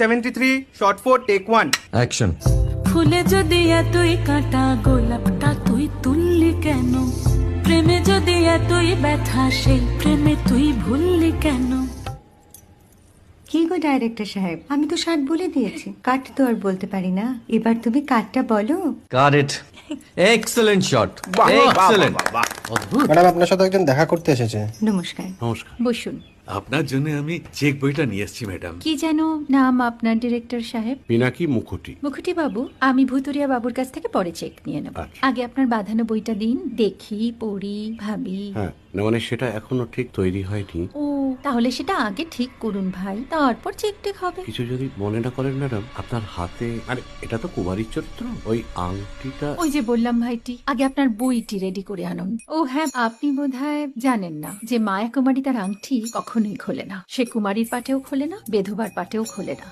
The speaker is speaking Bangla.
73 shot 4 take 1 অ্যাকশন। ফুলে যদি এতই কাঁটা গোলাপটা তুই তুললি কেন? প্রেমে যদি এতই ব্যথা সেই প্রেমে তুই ভুললি কেন? কি গো ডাইরেক্টর সাহেব, আমি তো 60 বলে দিয়েছি, কাট তো আর বলতে পারি না, এবার তুমি কাটটা বলো। Got it. Excellent shot, excellent. Madam আপনার সাথে একজন দেখা করতে এসেছে। নমস্কার। নমস্কার। বসুন। আপনার জন্য আমি চেক বইটা নিয়ে এসেছি ম্যাডাম। কি যেন নাম আপনার ডিরেক্টর সাহেব? পিনাকি মুখোটি। মুখুটি বাবু, আমি ভুতুরিয়া বাবুর কাছ থেকে পরে চেক নিয়ে নেব। আচ্ছা। আগে আপনার বাঁধানো বইটা দিন, দেখি, পড়ি, ভাবি। হ্যাঁ, না মানে সেটা এখনো ঠিক তৈরি হয়নি। ও, তাহলে সেটা আগে ঠিক করুন ভাই, তারপর চেক টেক হবে। কিছু যদি মনে না করেন ম্যাডাম, আপনার হাতে, আরে এটা তো কুমারীর চরিত্র, ওই আংটিটা। ওই যে বললাম ভাইটি, আগে আপনার বইটি রেডি করে আনুন। ও হ্যাঁ, আপনি বোধহয় জানেন না যে মায়া কুমারী তার আংটি কখনোই খোলে না। সে কুমারীর পাটেও খোলে না, বেধবার পাটেও খোলে না।